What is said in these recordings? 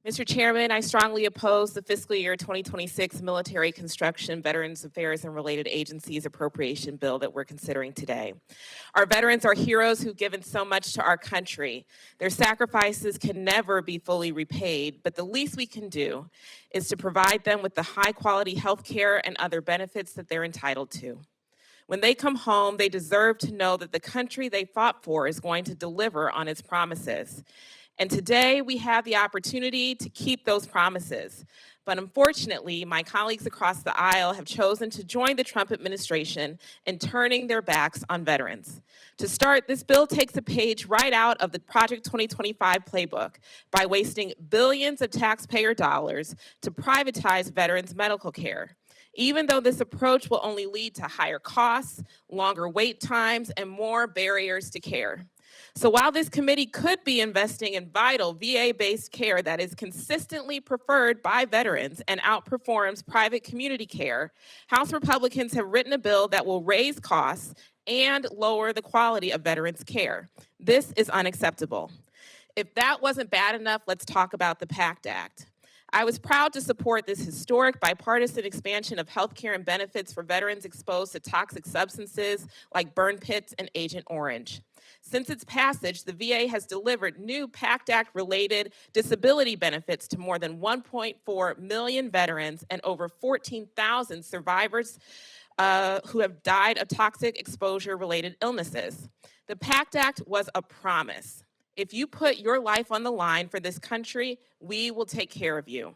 Mr. Chairman, I strongly oppose the fiscal year 2026 Military Construction, Veterans Affairs, and Related Agencies Appropriation Bill that we're considering today. Our veterans are heroes who've given so much to our country. Their sacrifices can never be fully repaid, but the least we can do is to provide them with the high-quality health care and other benefits that they're entitled to. When they come home, they deserve to know that the country they fought for is going to deliver on its promises. And today we have the opportunity to keep those promises. But unfortunately, my colleagues across the aisle have chosen to join the Trump administration in turning their backs on veterans. To start, this bill takes a page right out of the Project 2025 playbook by wasting billions of taxpayer dollars to privatize veterans' medical care. Even though this approach will only lead to higher costs, longer wait times, and more barriers to care. So while this committee could be investing in vital VA-based care that is consistently preferred by veterans and outperforms private community care, House Republicans have written a bill that will raise costs and lower the quality of veterans' care. This is unacceptable. If that wasn't bad enough, let's talk about the PACT Act. I was proud to support this historic bipartisan expansion of health care and benefits for veterans exposed to toxic substances like burn pits and Agent Orange. Since its passage, the VA has delivered new PACT Act-related disability benefits to more than 1.4 million veterans and over 14,000 survivors who have died of toxic exposure-related illnesses. The PACT Act was a promise. If you put your life on the line for this country, we will take care of you.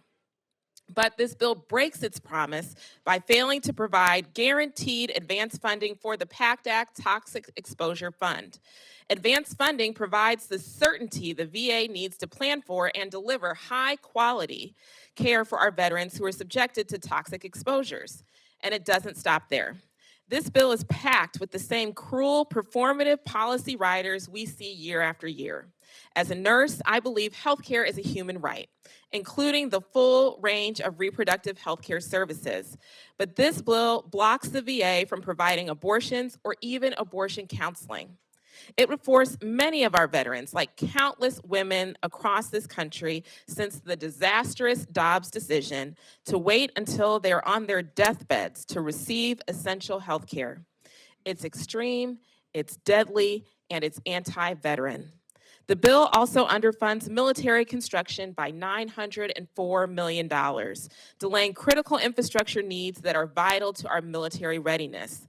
But this bill breaks its promise by failing to provide guaranteed advance funding for the PACT Act Toxic Exposure Fund. Advance funding provides the certainty the VA needs to plan for and deliver high-quality care for our veterans who are subjected to toxic exposures. And it doesn't stop there. This bill is packed with the same cruel, performative policy riders we see year after year. As a nurse, I believe healthcare is a human right, including the full range of reproductive healthcare services. But this bill blocks the VA from providing abortions or even abortion counseling. It would force many of our veterans, like countless women across this country since the disastrous Dobbs decision, to wait until they're on their deathbeds to receive essential health care. It's extreme, it's deadly, and it's anti-veteran. The bill also underfunds military construction by $904 million, delaying critical infrastructure needs that are vital to our military readiness.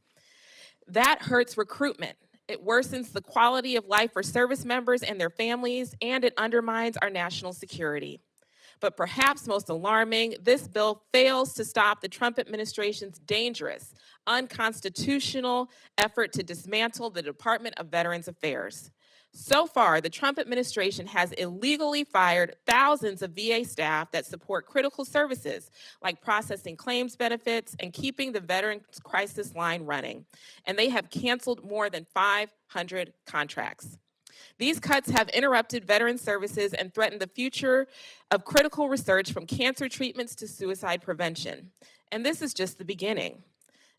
That hurts recruitment. It worsens the quality of life for service members and their families, and it undermines our national security. But perhaps most alarming, this bill fails to stop the Trump administration's dangerous, unconstitutional effort to dismantle the Department of Veterans Affairs. So far, the Trump administration has illegally fired thousands of VA staff that support critical services, like processing claims benefits and keeping the Veterans Crisis Line running. And they have canceled more than 500 contracts. These cuts have interrupted veteran services and threatened the future of critical research from cancer treatments to suicide prevention. And this is just the beginning.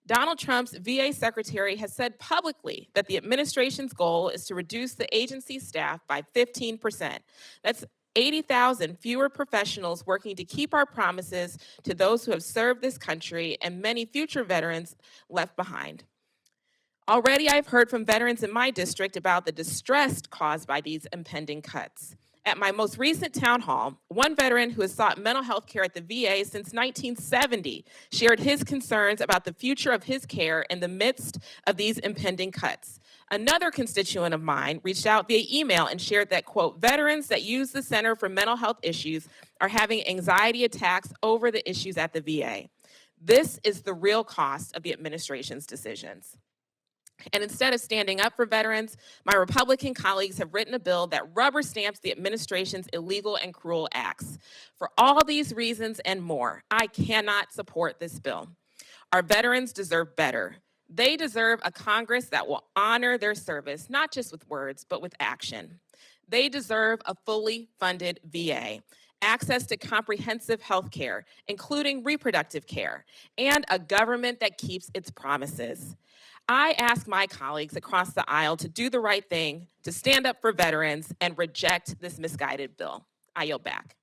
Donald Trump's VA secretary has said publicly that the administration's goal is to reduce the agency's staff by 15%. That's 80,000 fewer professionals working to keep our promises to those who have served this country and many future veterans left behind. Already I've heard from veterans in my district about the distress caused by these impending cuts. At my most recent town hall, one veteran who has sought mental health care at the VA since 1970 shared his concerns about the future of his care in the midst of these impending cuts. Another constituent of mine reached out via email and shared that, quote, veterans that use the Center for Mental Health Issues are having anxiety attacks over the issues at the VA. This is the real cost of the administration's decisions. And instead of standing up for veterans, my Republican colleagues have written a bill that rubber stamps the administration's illegal and cruel acts. For all these reasons and more, I cannot support this bill. Our veterans deserve better. They deserve a Congress that will honor their service, not just with words, but with action. They deserve a fully funded VA, access to comprehensive health care, including reproductive care, and a government that keeps its promises. I ask my colleagues across the aisle to do the right thing, to stand up for veterans, and reject this misguided bill. I yield back.